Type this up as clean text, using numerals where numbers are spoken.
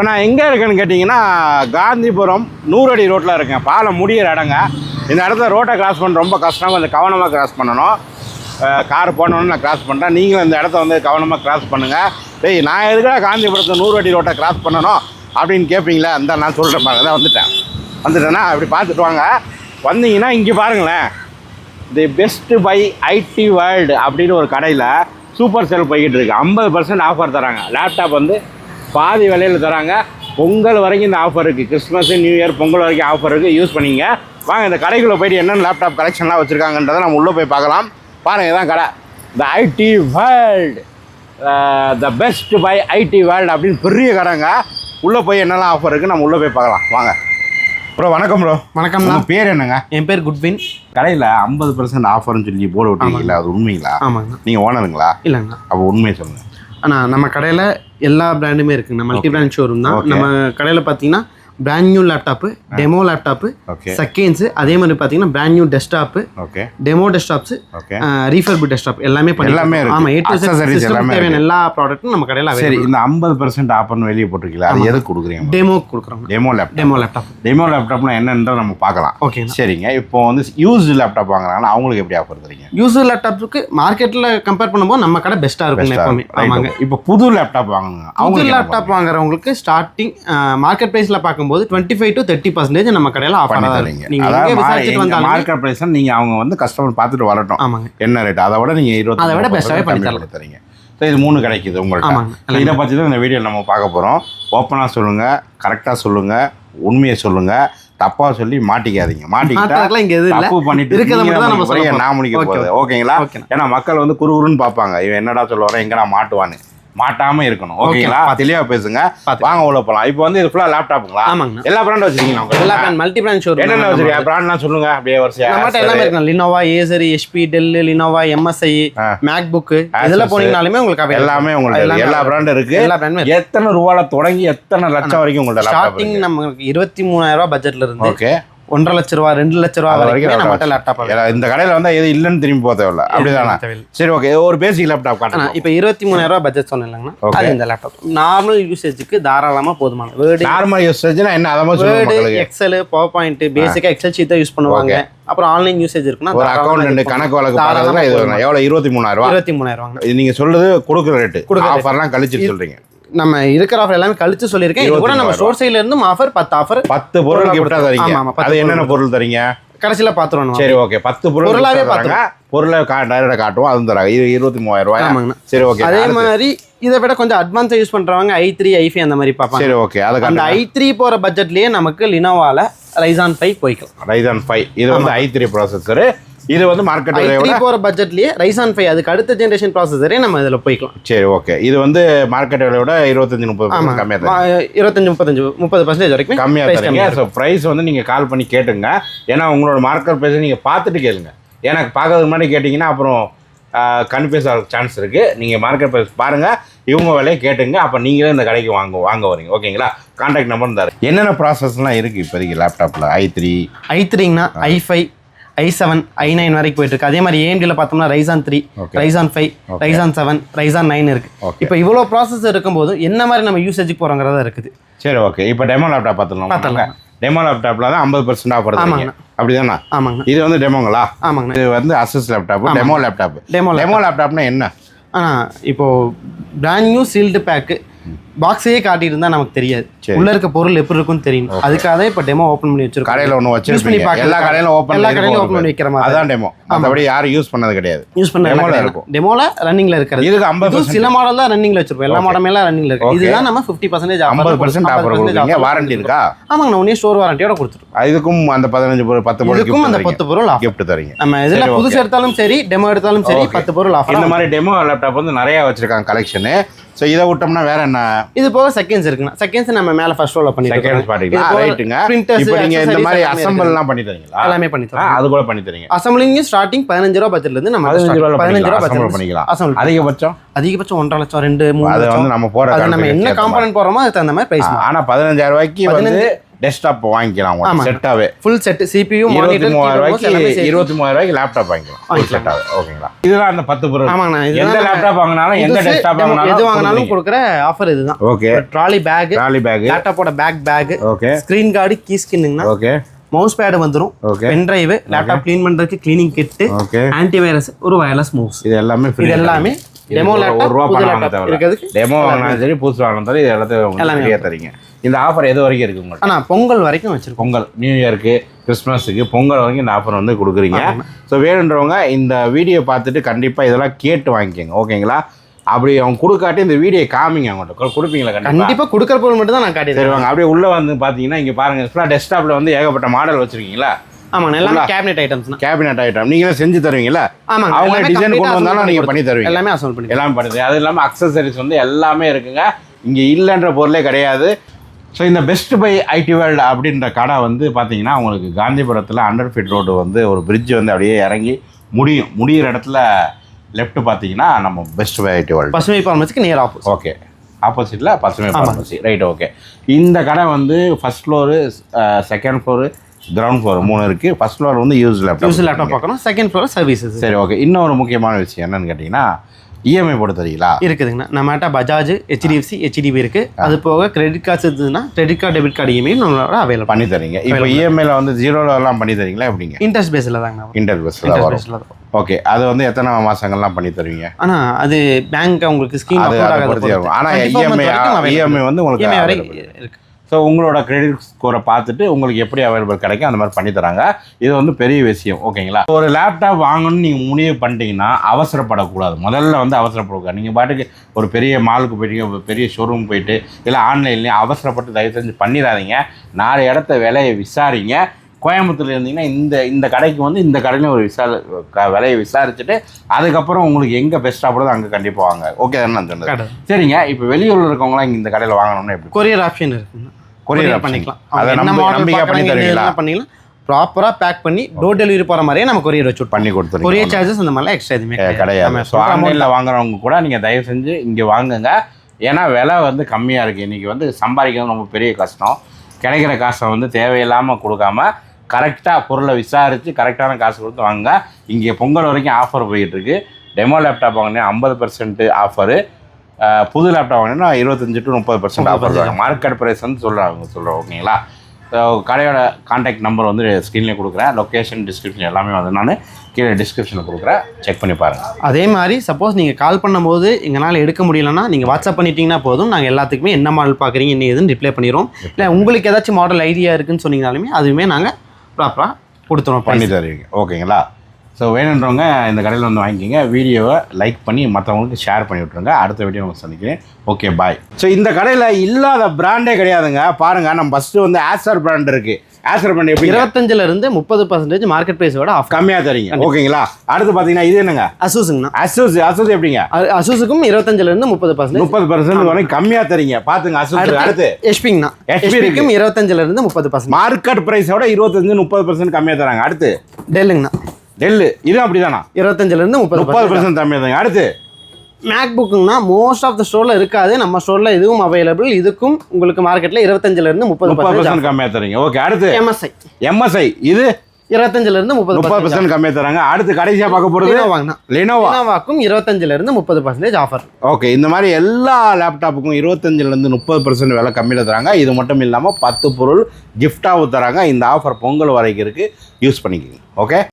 இப்போ நான் எங்கே இருக்கேன்னு கேட்டிங்கன்னா காந்திபுரம் 100 அடி ரோட்டில் இருக்கேன். பாலம் முடிகிற இடங்க. இந்த இடத்துல ரோட்டை கிராஸ் பண்ண ரொம்ப கஷ்டம், கொஞ்சம் கவனமாக கிராஸ் பண்ணணும். கார் போனோன்னு நான் கிராஸ் பண்ணுறேன், நீங்களும் இந்த இடத்த வந்து கவனமாக கிராஸ் பண்ணுங்கள். டேய் நான் எதுக்காக காந்திபுரத்தில் 100 அடி ரோட்டை கிராஸ் பண்ணணும் அப்படின்னு கேட்பீங்களே, அந்த நான் சொல்கிறேன் பாருங்க. தான் வந்துட்டேன்னா அப்படி பார்த்துட்டு வாங்க. வந்தீங்கன்னா இங்கே பாருங்களேன், the best buy IT world அப்படின்னு ஒரு கடையில் சூப்பர் சேல் போய்கிட்டு இருக்குது. 50% ஆஃபர் தராங்க. லேப்டாப் வந்து பாதி விலையில் தராங்க. பொங்கல் வரைக்கும் இந்த ஆஃபர் இருக்குது. கிறிஸ்மஸ், நியூ இயர், பொங்கல் வரைக்கும் ஆஃபர் இருக்குது. யூஸ் பண்ணிங்க. வாங்க இந்த கடைக்குள்ளே போய்ட்டு என்னென்ன லேப்டாப் கலெக்ஷன்லாம் வச்சுருக்காங்கன்றதை நம்ம உள்ளே போய் பார்க்கலாம். பாருங்கள், இதான் கடை. The IT world, the best buy IT world அப்படின்னு பெரிய கடைங்க. உள்ளே போய் என்னெல்லாம் ஆஃபர் இருக்குது நம்ம உள்ளே போய் பார்க்கலாம். வாங்க ப்ரோ. வணக்கம் ப்ரோ. வணக்கம். பேர் என்னங்க? என் பேர் குட்வின். கடையில் 50% ஆஃபர்னு சொல்லி போர்டு விட்டீங்களா, அது உண்மைங்களா? ஆமாங்க. நீங்கள் ஓனருங்களா? இல்லைங்க. அப்போ உண்மையை சொல்லுங்கள். ஆனால் நம்ம கடையில் எல்லா பிராண்டுமே இருக்குங்க. மல்டி பிராண்ட் ஷோரூம் தான். நம்ம கடையில் பார்த்தீங்கன்னா brand new laptop, demo laptop, seconds, அதே மாதிரி பார்த்தீங்கன்னா brand new desktop, demo desktops, refurb desktop எல்லாமே எல்லாமே. ஆமாம், தேவையான எல்லா ப்ராடக்ட்டும் நம்ம கடையில். சரி, இந்த 50% ஆஃபர்னு வெளியே போட்டிருக்கீங்களா, அது எதுக்கு கொடுக்குறீங்க? டெமோ கொடுக்குறோம். டெமோ லேப்டாப்னா என்னன்ற நம்ம பார்க்கலாம். ஓகே, சரிங்க. இப்போ வந்து யூஸ்டு லேப்டாப் வாங்குறாங்கன்னா அவங்களுக்கு எப்படி ஆஃபர் தரீங்க? யூஸ்டு லேப்டாப்புக்கு மார்க்கெட்டில் கம்பேர் பண்ணும்போது நம்ம கடை பெஸ்ட்டாக இருக்கும் எப்பவுமே. ஆமாங்க. இப்போ புது லேப்டாப் வாங்குங்க, புது லேப்டாப் வாங்குறவங்களுக்கு ஸ்டார்டிங் மார்க்கெட் ப்ரைஸில் பார்க்கும்போது 25 to 30% நம்ம கடையில் ஆஃபர் தரீங்க. நீங்கள் மார்க்கெட் ப்ரைஸ் நீங்கள் அவங்க வந்து கஸ்டமர் பார்த்துட்டு வரட்டும். ஆமாங்க. என்ன ரேட் அதை விட நீங்கள் 20 அதை விட பெஸ்ட்டாகவே பண்ணி தரீங்க. ஸோ இது 3 கிடைக்குது உங்கள்கிட்ட. இதை பற்றி தான் இந்த வீடியோவில் நம்ம பார்க்க போகிறோம். ஓப்பனாக சொல்லுங்கள், கரெக்டாக சொல்லுங்கள், உண்மையை சொல்லுங்கள். தப்பாக சொல்லி மாட்டிக்காதீங்க. மாட்டிக்கிட்டா தப்பு பண்ணிட்டு நான் முடிக்க போகுது. ஓகேங்களா? ஏன்னா மக்கள் வந்து குறுகுறுன்னு பார்ப்பாங்க, இவன் என்னடா சொல்லுவாரன், எங்கடா மாட்டுவான்னு. மாட்டாம இருக்கணும். ஓகேங்களா? தெளிவா பேசுங்க. வாங்க உள்ள போலாம். இப்போ வந்து இது ஃபுல்லா லேப்டாப்புங்களா? ஆமாங்க. எல்லா பிராண்ட் வச்சிருக்கீங்களா? எல்லா பிராண்ட், மல்டி பிராண்ட் ஷோரூம். என்னென்ன வச்சிருக்கீங்க? பிராண்ட்லாம் சொல்லுங்க அப்படியே வரிசையா. நம்மட்ட எல்லாமே இருக்கு. Lenovo, Acer, HP, Dell, Lenovo, MSI, MacBook, இதெல்லாம் போனீங்கனாலுமே உங்களுக்கு எல்லாமே உங்களுக்கு எல்லா பிராண்ட் இருக்கு. எல்லா பிராண்ட். எத்தனை ரூபாயில தொடங்கி எத்தனை லட்சம் வரைக்கும் உங்களுக்கு ஸ்டார்டிங் நமக்கு 23,000 ரூபாய் பட்ஜெட்ல இருந்து. ஓகே. 1.5 லட்ச ரூபா, 2 லட்ச ரூபா வரைக்கும் நம்மகிட்ட லேப்டாப். இந்த கடையில் வந்து எது இல்லைன்னு திரும்பி போக தேவையில்ல. அப்படிதானா? சரி, ஓகே. ஒரு பேசிக் லேப்டாப் காட்டுங்க. இப்போ 23,000 ரூபா பட்ஜெட் சொன்னீங்கன்னா அது இந்த லேப்டாப் நார்மல் யூசேஜுக்கு தாராளமாக போதுமான. வேர்டு நார்மல் யூசேஜ்னா என்ன? அதை மாதிரி வேர்டு, எக்ஸல், பவர் பாயிண்ட், பேசிக்காக எக்ஸல் ஷீட் தான் யூஸ் பண்ணுவாங்க. அப்புறம் ஆன்லைன் யூசேஜ் இருக்குன்னா ஒரு அக்கௌண்ட் கணக்கு வழக்கு பார்க்கறதுனா இது எவ்வளோ? 23,000. 23,000. இது நீங்கள் சொல்றது கொடுக்குற ரேட்டு. ஆஃபர்லாம் கழிச்சு சொல்றீங்க. நம்ம இருக்கிற ஆஃபர் எல்லாமே கழிச்சு சொல்லியிருக்கேன். இது கூட நம்ம ஸ்டோர் சைடுல இருந்து ஆஃபர் 10 பொருள் கிஃப்டா தரீங்க. அது என்னென்ன பொருள் தரீங்க கடைசியில் பார்த்துருவோம். சரி, ஓகே. 10 பொருளாவே பார்த்துருங்க. பொருளை டைரக்டாக காட்டுவோம், அதுவும் தராங்க. இது 23,000 ரூபாய். சரி, ஓகே. அதே மாதிரி இதை விட கொஞ்சம் அட்வான்ஸாக யூஸ் பண்ணுறவங்க i3, i5 அந்த மாதிரி பார்ப்பாங்க. சரி, ஓகே. அதுக்கு அந்த i3 போகிற பட்ஜெட்லேயே நமக்கு லினோவால Ryzen 5 போய்க்கலாம். Ryzen 5 இது வந்து i3 ப்ராசஸரு. இது வந்து மார்க்கெட் விலையோட போற பட்ஜெட்லயே Ryzen 5 அதுக்கு அடுத்த ஜெனரேஷன் ப்ராசஸரே நம்ம இதுல போய்க்கலாம். சரி, ஓகே. இது வந்து மார்க்கெட் விலையோட 25-30% கம்மியா தரீங்க. 25-30% வரைக்கும் கம்மியா தரீங்க. சோ பிரைஸ் வந்து நீங்க கால் பண்ணி கேட்டுங்க. ஏன்னா உங்களோட மார்க்கெட் பிரைஸ் நீங்க பார்த்துட்டு கேளுங்க. எனக்கு பார்க்கறதுக்கு முன்னாடி கேட்டிங்கன்னா அப்புறம் கன்ஃபியூஸ் ஆக சான்ஸ் இருக்கு. நீங்க மார்க்கெட் பிரைஸ் பாருங்க, இவங்க விலையை கேட்டுங்க. அப்போ நீங்களே இந்த கடைக்கு வாங்க வரீங்க. ஓகேங்களா? கான்டாக்ட் நம்பர் தரேன். என்னென்ன ப்ராசஸ்லாம் இருக்கு இப்போதைக்கு லேப்டாப்ல? i3னா i5, i7, i9 வரைக்கும் போயிட்டு இருக்கு. அதே மாதிரி AMDல பார்த்தோம்னா Ryzen 3, Ryzen 5, Ryzen 7, Ryzen 9 இருக்கு. இப்போ இவ்வளோ ப்ராசஸ் இருக்கும்போது என்ன மாதிரி நம்ம யூசேஜுக்கு போகிறோங்கிறதா இருக்குது. சரி, ஓகே. இப்போ டெமோ லேப்டாப் பார்த்துக்கலாம். டெமோ லேப்டாப்ல தான் 50% ஆஃபர் தரீங்க. அப்படிதானா? ஆமாங்க. இது வந்து டெமோங்களா? ஆமாங்க. இது வந்து அசஸ் லேப்டாப், டெமோ லேப்டாப். டெமோ லேப்டாப்னா என்ன? இப்போ பிராண்ட் நியூ சீல்டு பேக்கு பாக்ஸையே காட்டிட்டு இருந்தா நமக்கு தெரியாது உள்ள இருக்க பொருள் எப்படி இருக்குன்னு தெரியும். அதுக்காக இப்போ டெமோ ஓபன் பண்ணி வச்சிருக்கோம். கடையில ஒன்று வச்சிருப்பீங்க. எல்லா கடையிலும் ஓபன் பண்ணி வைக்கிற மாதிரி அதான் டெமோ. மற்றபடி யாரும் யூஸ் பண்ணது கிடையாது. யூஸ் பண்ண டெமோல இருக்கும். டெமோல ரன்னிங்ல இருக்கிறது. இதுக்கு 50% சில மாடல் தான் ரன்னிங்ல வச்சிருப்போம். எல்லா மாடலும் எல்லாம் ரன்னிங்ல இருக்கு. இதுதான் நம்ம 50% ஆஃபர். 50% ஆஃபர் கொடுக்குறீங்க. வாரண்டி இருக்கா? ஆமாங்க. நான் ஸ்டோர் வாரண்டியோட கொடுத்துருக்கோம். இதுக்கும் அந்த 15 பொருள் 10 பொருள் இதுக்கும் அந்த 10 பொருள் கிஃப்ட் தரீங்க. நம்ம இதுல புதுசு எடுத்தாலும் சரி, டெமோ எடுத்தாலும் சரி 10 பொருள் ஆஃபர். இந்த மாதிரி டெமோ லேப்டாப் வந்து நிறைய வச்சிருக்காங்க கலெக்ஷன். சோ இத விட்டோம்னா வேற என்ன? இது போக செகண்ட்ஸ் இருக்குங்க. செகண்ட்ஸ் நம்ம மேல ஃபர்ஸ்ட் ரோல பண்ணிட்டோம். செகண்ட்ஸ் பாத்தீங்களா? ரைட்டுங்க. இப்போ நீங்க இந்த மாதிரி அசெம்பிள்லாம் பண்ணி தரீங்களா? எல்லாமே பண்ணி தரோம். அது கூட பண்ணி தரீங்க. அசெம்பிளிங் ஸ்டார்டிங் 15 ரூபாய் பட்ஜெட்ல இருந்து நம்ம 15 ரூபாய் பட்ஜெட் பண்ணிக்கலாம். அதிகபட்சம் 1.5 லட்சம் 2-3 அது வந்து நம்ம போற அது நம்ம என்ன காம்போனன்ட் போறோமோ அதுக்கு தகுந்த மாதிரி பிரைஸ். ஆனா 15,000 ரூபாய்க்கு வந்து டெஸ்க்டாப் வாங்கிக்கலாம் செட்டாவே ஃபுல் செட் CPU மானிட்டர் 23,000 ரூபாய்க்கு லேப்டாப் வாங்கிக்கலாம் ஃபுல் செட்டாவே ஓகேங்களா இதெல்லாம் அந்த 10 பொருள் ஆமாங்க எந்த லேப்டாப் வாங்கினாலும் எந்த டெஸ்க்டாப் வாங்கினாலும் எது வாங்கினாலும் கொடுக்குற ஆஃபர் இதுதான் ஓகே ட்ராலி பேக் லேப்டாப்போட bag okay screen guard key ஸ்கின்னுங்கண்ணா ஓகே மவுஸ் பேட் வந்துரும் பென் டிரைவ் லேப்டாப் க்ளீன் பண்றதுக்கு க்ளீனிங் கிட் ஆன்டி வைரஸ் ஒரு வயர்லெஸ் மவுஸ் இது எல்லாமே ஃப்ரீ இது எல்லாமே டெமோ லேப்டாப் டெமோ வாங்கினாலும் சரி புதுசு வாங்கினாலும் இது எல்லாத்தையும் ஃப்ரீயா தரீங்க இந்த ஆஃபர் எது வரைக்கும் இருக்கு உங்களுக்கு ஆனா பொங்கல் வரைக்கும் வச்சிருக்கோம் பொங்கல் நியூ இயருக்கு கிறிஸ்மஸுக்கு பொங்கல் வரைக்கும் இந்த ஆஃபர் வந்து கொடுக்குறீங்க ஸோ வேணுன்றவங்க இந்த வீடியோ பார்த்துட்டு கண்டிப்பாக இதெல்லாம் கேட்டு வாங்கிக்கோங்க ஓகேங்களா அப்படி அவங்க கொடுக்காட்டி இந்த வீடியோ காமிங்க அவங்கள்ட்ட கொடுப்பீங்களா கண்டிப்பாக கொடுக்குற பொருள் மட்டும் தான் நான் காட்டி தருவாங்க அப்படியே உள்ளே வந்து பார்த்தீங்கன்னா இங்கே பாருங்கள் ஃபுல்லாக டெஸ்க்டாப்பில் வந்து ஏகப்பட்ட மாடல் வச்சுருக்கீங்களா ஆமாம் எல்லாமே கேபினெட் ஐட்டம்ஸ் கேபினெட் ஐட்டம் நீங்களே செஞ்சு தருவீங்களா ஆமாம் அவங்க டிசைன் கொண்டு வந்தாலும் நீங்கள் பண்ணி தருவீங்க எல்லாமே அசல் பண்ணி எல்லாம் பண்ணுது அது இல்லாமல் அக்சசரிஸ் வந்து எல்லாமே இருக்குங்க இங்கே இல்லைன்ற பொருளே கிடையாது ஸோ இந்த பெஸ்ட் பை ஐடி வேர்ல்டு அப்படின்ற கடை வந்து பார்த்தீங்கன்னா உங்களுக்கு காந்திபுரத்தில் அண்டர் ஃபீட் ரோடு வந்து ஒரு பிரிட்ஜ் வந்து அப்படியே இறங்கி முடிகிற இடத்துல லெஃப்ட் பார்த்தீங்கன்னா நம்ம பெஸ்ட் பை ஐடி வேர்ல்டு பசுமை ஃபார்மசிக்கு நேர் ஆப்போசிட் ஓகே ஆப்போசிட்டில் பசுமை ஃபார்மசி ரைட் ஓகே இந்த கடை வந்து first floor second floor ground floor 3 இருக்குது ஃபர்ஸ்ட் ஃப்ளோர் வந்து யூஸ் லேப்டாப் பார்க்கணும் செகண்ட் ஃப்ளோர் சர்வீசஸ் சரி ஓகே இன்னொரு முக்கியமான விஷயம் என்னன்னு கேட்டிங்கன்னா இஎம்ஐ போட்டு தரீங்களா இருக்குதுங்கண்ணா நம்மகிட்ட பஜாஜ் HDFC HDB இருக்குது அது போக கிரெடிட் கார்ட்ஸ் இருந்ததுன்னா credit card debit card EMI நம்மளோட அவைலபிள் பண்ணி தரீங்க இப்போ இஎம்ஐல வந்து 0 பண்ணி தரீங்களா எப்படிங்க இன்ட்ரெஸ்ட் பேஸில் தாங்க இன்ட்ரெஸ்ட் பேஸில் ஓகே அது வந்து எத்தனை மாதங்கள்லாம் பண்ணி தருவீங்க ஆனால் அது பேங்க் உங்களுக்கு ஸ்கீம் ஆனால் இஎம்ஐ வந்து உங்களுக்கு இருக்கு ஸோ உங்களோட கிரெடிட் ஸ்கோரை பார்த்துட்டு உங்களுக்கு எப்படி அவைலபிள் கிடைக்கும் அந்த மாதிரி பண்ணி தராங்க இது வந்து பெரிய விஷயம் ஓகேங்களா ஒரு லேப்டாப் வாங்கணும்னு நீங்கள் முடிவு பண்ணிட்டீங்கன்னா அவசரப்படக்கூடாது முதல்ல வந்து அவசரப்படக்கூடாது நீங்கள் பாட்டுக்கு ஒரு பெரிய மாலுக்கு போயிட்டீங்க பெரிய ஷோரூம் போயிட்டு இல்லை ஆன்லைன்லேயே அவசரப்பட்டு தயவு செஞ்சு பண்ணிடாதீங்க 4 இடத்த விலையை விசாரிங்க கோயம்புத்தூர்ல இருந்தீங்கன்னா இந்த கடைக்கு வந்து இந்த கடையில ஒரு விலையை விசாரிச்சுட்டு அதுக்கப்புறம் உங்களுக்கு எங்கே பெஸ்ட்டாக போடுறது அங்கே கண்டிப்பாக வாங்க ஓகே தான் நான் சொன்னது சரிங்க இப்போ வெளியூரில் இருக்கவங்களாம் இங்கே இந்த கடையில் வாங்கணும்னா எப்படி கொரியர் ஆப்ஷன் இருக்குங்க கொரியர் பண்ணிக்கலாம் அதை நம்பிக்கை பண்ணி தருவீங்களா பண்ணிக்கலாம் ப்ராப்பராக பேக் பண்ணி டோர் டெலிவரி போகிற மாதிரியே நம்ம கொரியர் வச்சு பண்ணி கொடுத்துருவோம் கொரியர் சார்ஜஸ் அந்த மாதிரிலாம் எக்ஸ்ட்ரா எதுவுமே கிடையாது ஸோ ஆன்லைனில் வாங்குறவங்க கூட நீங்கள் தயவு செஞ்சு இங்கே வாங்குங்க ஏன்னா விலை வந்து கம்மியாக இருக்குது இன்றைக்கி வந்து சம்பாதிக்கிறது ரொம்ப பெரிய கஷ்டம் கிடைக்கிற காசை வந்து தேவையில்லாமல் கொடுக்காம கரெக்டாக பொருளை விசாரித்து கரெக்டான காசு கொடுத்து வாங்க இங்கே பொங்கல் வரைக்கும் ஆஃபர் போயிட்டுருக்கு டெமோ லேப்டாப் வாங்கினா 50% ஆஃபரு புது லேப்டாப் வாங்கினா 25 to 30% ஆஃபர் தான் மார்க்கெட் ப்ரைஸ் வந்து சொல்கிறோம் ஓகேங்களா ஸோ கடையோட கான்டாக்ட் நம்பர் வந்து ஸ்க்ரீன்லேயே கொடுக்குறேன் லொக்கேஷன் டிஸ்கிரிப்ஷன் எல்லாமே வந்து நான் கீழே டிஸ்கிரிப்ஷனில் கொடுக்குறேன் செக் பண்ணி பாருங்கள் அதே மாதிரி சப்போஸ் நீங்கள் கால் பண்ணும்போது எங்களால் எடுக்க முடியலன்னா நீங்கள் வாட்ஸ்அப் பண்ணிட்டீங்கன்னா போதும் நாங்கள் எல்லாத்துக்குமே என்ன மாடல் பார்க்குறீங்க என்ன ஏதுன்னு ரிப்ளை பண்ணிடுவோம் இல்லை உங்களுக்கு ஏதாச்சும் மாடல் ஐடியா இருக்குன்னு சொன்னீங்கனாலுமே அதுவுமே நாங்கள் ப்ராப்பராக கொடுத்துருவோம் பண்ணி தருவீங்க ஓகேங்களா ஸோ வேணுன்றவங்க இந்த கடையில் வந்து வாங்கிக்கிங்க வீடியோவை லைக் பண்ணி மற்றவங்களுக்கு ஷேர் பண்ணி விட்ருங்க அடுத்த வீடியோ உங்களுக்கு சந்திக்கிறேன் ஓகே பாய் ஸோ இந்த கடையில் இல்லாத பிராண்டே கிடையாதுங்க பாருங்கள் நம்ம ஃபஸ்ட்டு வந்து ஆசர் பிராண்ட் இருக்குது ஆசர் பிராண்ட் எப்படி 25% மார்க்கெட் ப்ரைஸோட கம்மியாக தரீங்க ஓகேங்களா அடுத்து பார்த்தீங்கன்னா இது என்னங்க அசூஸுங்கண்ணா அசூஸ் எப்படிங்க அசூஸுக்கும் 25% 30% வரைக்கும் கம்மியாக தரீங்க பார்த்துங்க அசூஸ் அடுத்து எஸ்பிங்கண்ணா எஸ்பிக்கும் 25% மார்க்கெட் ப்ரைஸோட 25-30% கம்மியாக தராங்க அடுத்து டெல்லுங்கண்ணா டெல்லு இதுவும் அப்படிதானா 25-30% கம்மியாக தாங்க அடுத்து மேக் புக்குங்கன்னா மோஸ்ட் ஆஃப் த ஸ்டோரில் இருக்காது நம்ம ஸ்டோரில் இதுவும் அவைலபிள் இதுக்கும் உங்களுக்கு மார்க்கெட்டில் 25-30% கம்மியாக தரீங்க ஓகே அடுத்து எம்எஸ்ஐ இது 25-30% கம்மியாக தராங்க அடுத்து கடைசியாக பார்க்க போகிறது லெனோவாக்கும் 25-30% ஆஃபர் ஓகே இந்த மாதிரி எல்லா லேப்டாப்புக்கும் 25-30% விலை கம்மியில் தராங்க இது மட்டும் இல்லாமல் 10 பொருள் கிஃப்டாகவும் தராங்க இந்த ஆஃபர் பொங்கல் வரைக்கும் இருக்குது யூஸ் பண்ணிக்கோங்க ஓகே